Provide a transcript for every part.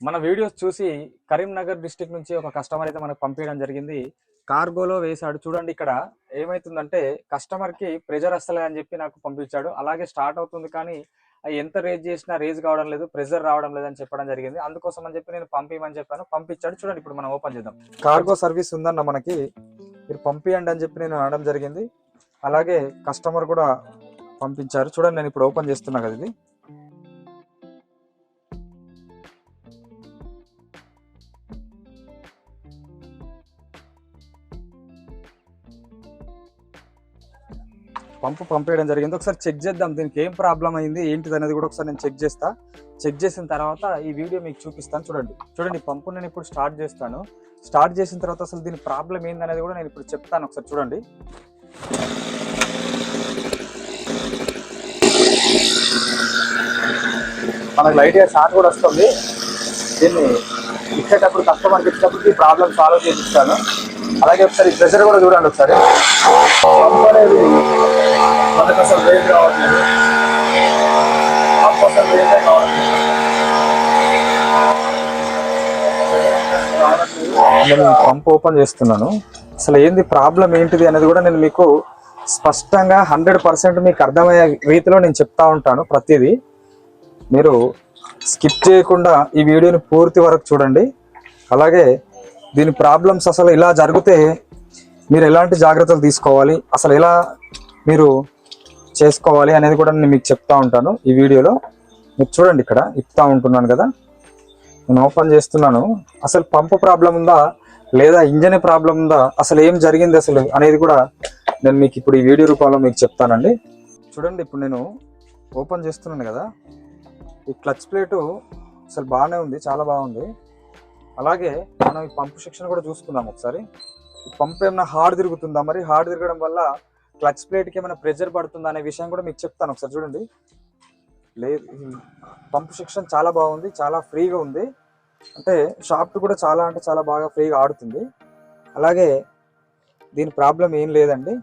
మన వీడియోస్ చూసి కరీంనగర్ డిస్టిక్ నుంచి ఒక కస్టమర్ అయితే మనకు పంపించడం జరిగింది. కార్గోలో వేశాడు. చూడండి ఇక్కడ ఏమైతుందంటే కస్టమర్కి ప్రెజర్ వస్తలే అని చెప్పి నాకు పంపించాడు. అలాగే స్టార్ట్ అవుతుంది కానీ ఎంత రేజ్ చేసినా రేజ్ కావడం లేదు, ప్రెజర్ రావడం లేదని చెప్పడం జరిగింది. అందుకోసం అని చెప్పి నేను పంపించమని చెప్పాను, పంపించాడు. చూడండి ఇప్పుడు మనం ఓపెన్ చేద్దాం. కార్గో సర్వీస్ ఉందన్న మనకి, మీరు పంపించండి అని చెప్పి నేను అనడం జరిగింది. అలాగే కస్టమర్ కూడా పంపించారు. చూడండి నేను ఇప్పుడు ఓపెన్ చేస్తున్నా కదా, ఇది పంపు పంపేయడం జరిగింది. ఒకసారి చెక్ చేద్దాం దీనికి ఏం ప్రాబ్లం అయింది ఏంటిది అనేది కూడా ఒకసారి నేను చెక్ చేస్తా. చెక్ చేసిన తర్వాత ఈ వీడియో మీకు చూపిస్తాను. చూడండి పంపు నేను ఇప్పుడు స్టార్ట్ చేస్తాను. స్టార్ట్ చేసిన తర్వాత అసలు దీని ప్రాబ్లం ఏందనేది కూడా నేను ఇప్పుడు చెప్తాను. ఒకసారి చూడండి. మనకు లైట్గా షార్ట్ కూడా వస్తుంది. దీన్ని ఇచ్చేటప్పుడు కస్టమర్కి ఇచ్చేటప్పుడు ఈ ప్రాబ్లం సాల్వ్ చేపిస్తాను. అలాగే ఒకసారి ప్రెషర్ కూడా చూడండి. ఒకసారి పంపు అనేది మనకు అసలు రేట్ రావట్లేదు, పంపు అసలు రేటే కావట్లేదు. నేను పంపు ఓపెన్ చేస్తున్నాను. అసలు ఏంది ప్రాబ్లం ఏంటిది అనేది కూడా నేను మీకు స్పష్టంగా 100% మీకు అర్థమయ్యే రీతిలో నేను చెప్తా ఉంటాను. ప్రతిదీ మీరు స్కిప్ చేయకుండా ఈ వీడియోని పూర్తి వరకు చూడండి. అలాగే దీని ప్రాబ్లమ్స్ అసలు ఇలా జరిగితే మీరు ఎలాంటి జాగ్రత్తలు తీసుకోవాలి, అసలు ఎలా మీరు చేసుకోవాలి అనేది కూడా నేను మీకు చెప్తా ఉంటాను ఈ వీడియోలో. మీరు చూడండి, ఇక్కడ ఇప్తా ఉంటున్నాను కదా, నేను ఓపెన్ చేస్తున్నాను. అసలు పంపు ప్రాబ్లం ఉందా లేదా ఇంజన్ ప్రాబ్లం ఉందా, అసలు ఏం జరిగింది అసలు అనేది కూడా నేను మీకు ఇప్పుడు ఈ వీడియో రూపంలో మీకు చెప్తానండి. చూడండి ఇప్పుడు నేను ఓపెన్ చేస్తున్నాను కదా, ఈ క్లచ్ ప్లేటు అసలు బాగానే ఉంది, చాలా బాగుంది. అలాగే మనం ఈ పంపు సెక్షన్ కూడా చూసుకుందాం ఒకసారి. ఈ పంపు ఏమైనా హార్డ్ తిరుగుతుందా, మరి హార్డ్ తిరగడం వల్ల క్లచ్ ప్లేట్కి ఏమైనా ప్రెజర్ పడుతుందా అనే విషయం కూడా మీకు చెప్తాను. ఒకసారి చూడండి. లేదు, పంపు సెక్షన్ చాలా బాగుంది, చాలా ఫ్రీగా ఉంది. అంటే షాఫ్ట్ కూడా చాలా అంటే చాలా బాగా ఫ్రీగా ఆడుతుంది. అలాగే దీని ప్రాబ్లం ఏం లేదండి,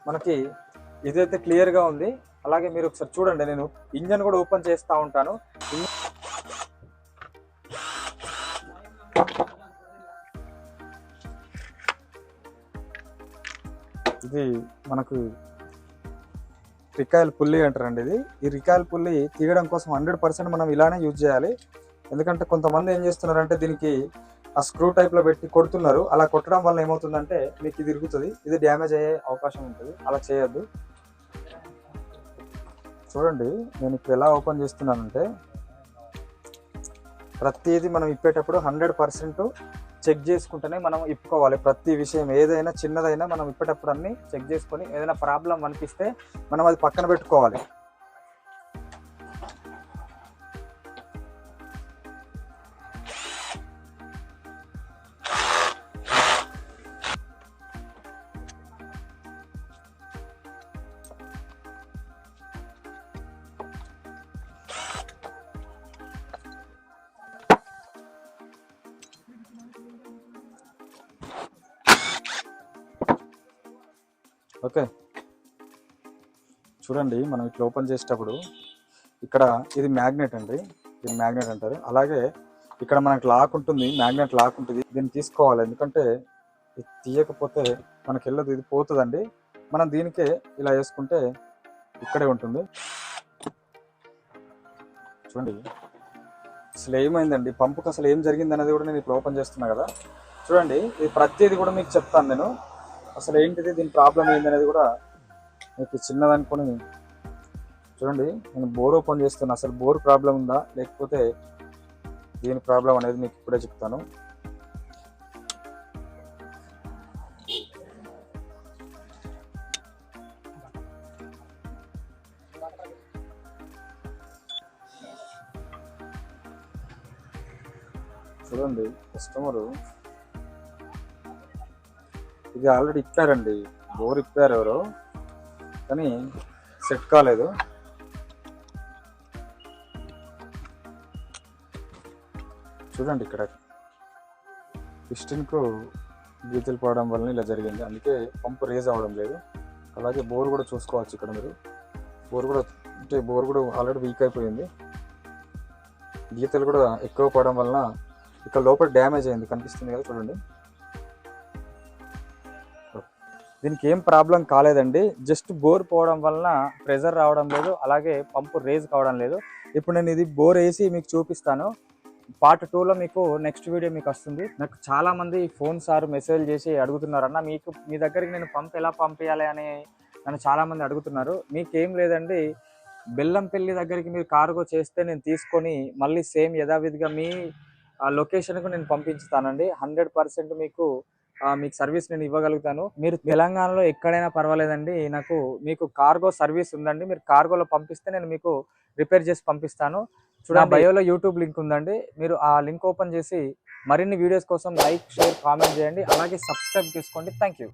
మనకి ఇదైతే క్లియర్గా ఉంది. అలాగే మీరు ఒకసారి చూడండి, నేను ఇంజన్ కూడా ఓపెన్ చేస్తూ ఉంటాను. ఇది మనకు రికాయిల్ పుల్లీ అంటారండి. ఈ రికాయిల్ పుల్లీ తీయడం కోసం 100% మనం ఇలానే యూజ్ చేయాలి. ఎందుకంటే కొంతమంది ఏం చేస్తున్నారంటే దీనికి ఆ స్క్రూ టైప్లో పెట్టి కొడుతున్నారు. అలా కొట్టడం వల్ల ఏమవుతుందంటే మీకు ఇది ఇరుగుతుంది, ఇది డ్యామేజ్ అయ్యే అవకాశం ఉంటుంది. అలా చేయొద్దు. చూడండి నేను ఇప్పుడు ఎలా ఓపెన్ చేస్తున్నానంటే ప్రతిదీ మనం ఇప్పేటప్పుడు 100% చెక్ చేసుకుంటేనే మనం ఇప్పుకోవాలి. ప్రతి విషయం ఏదైనా చిన్నదైనా మనం ఇప్పేటప్పుడు అన్ని చెక్ చేసుకొని ఏదైనా ప్రాబ్లం అనిపిస్తే మనం అది పక్కన పెట్టుకోవాలి. ఓకే, చూడండి మనం ఇట్లా ఓపెన్ చేసేటప్పుడు ఇక్కడ ఇది మ్యాగ్నెట్ అండి, ఇది మ్యాగ్నెట్ అంటారు. అలాగే ఇక్కడ మనకి లాక్ ఉంటుంది, మ్యాగ్నెట్ లాక్ ఉంటుంది. దీన్ని తీసుకోవాలి, ఎందుకంటే ఇది తీయకపోతే మనకి వెళ్ళదు, ఇది పోతుందండి. మనం దీనికే ఇలా వేసుకుంటే ఇక్కడే ఉంటుంది. చూడండి అసలు ఏమైందండి, పంపుకి అసలు ఏం జరిగింది అనేది కూడా నేను ఇప్పుడు ఓపెన్ చేస్తున్నా కదా. చూడండి ఇది ప్రతిదీ కూడా మీకు చెప్తాను నేను. అసలు ఏంటిది దీని ప్రాబ్లం ఏందనేది కూడా మీకు చిన్నదనుకొని చూడండి. నేను బోర్ ఓపెన్ చేస్తున్నా, అసలు బోర్ ప్రాబ్లం ఉందా లేకపోతే దీని ప్రాబ్లం అనేది మీకు ఇప్పుడే చెప్తాను. చూడండి కస్టమరు ఇది ఆల్రెడీ ఇప్పారండి, బోర్ ఇప్పారు ఎవరో, కానీ సెట్ కాలేదు. చూడండి ఇక్కడ పిస్టన్కు గీతలు పడడం వల్ల ఇలా జరిగింది, అందుకే పంపు రేజ్ అవ్వడం లేదు. అలాగే బోర్ కూడా చూసుకోవచ్చు ఇక్కడ మీరు. బోర్ కూడా ఆల్రెడీ వీక్ అయిపోయింది. గీతలు కూడా ఎక్కువ పడడం వలన ఇక్కడ లోపల డ్యామేజ్ అయింది, కనిపిస్తుంది కదా చూడండి. దీనికి ఏం ప్రాబ్లం కాలేదండి, జస్ట్ బోర్ పోవడం వలన ప్రెజర్ రావడం లేదు, అలాగే పంపు రేజ్ కావడం లేదు. ఇప్పుడు నేను ఇది బోర్ వేసి మీకు చూపిస్తాను. పార్ట్ 2లో మీకు నెక్స్ట్ వీడియో మీకు వస్తుంది. నాకు చాలా మంది ఫోన్ సార్ మెసేజ్ చేసి అడుగుతున్నారన్న, మీకు మీ దగ్గరికి నేను పంప్ ఎలా పంపించాలి అని నన్ను చాలా మంది అడుగుతున్నారు. మీకేం లేదండి, బెల్లంపల్లి దగ్గరికి మీరు కార్గో చేస్తే నేను తీసుకొని మళ్ళీ సేమ్ యథావిధిగా మీ లొకేషన్కు నేను పంపించుతానండి. 100% మీకు సర్వీస్ నేను ఇవ్వగలుగుతాను. మీరు తెలంగాణలో ఎక్కడైనా పర్వాలేదండి, మీకు కార్గో సర్వీస్ ఉందండి. మీరు కార్గోలో పంపిస్తే నేను మీకు రిపేర్ చేసి పంపిస్తాను. చూడండి, బయోలో యూట్యూబ్ లింక్ ఉందండి, మీరు ఆ లింక్ ఓపెన్ చేసి మరిన్ని వీడియోస్ కోసం లైక్, షేర్, కామెంట్ చేయండి, అలాగే సబ్స్క్రైబ్ చేసుకోండి. Thank you.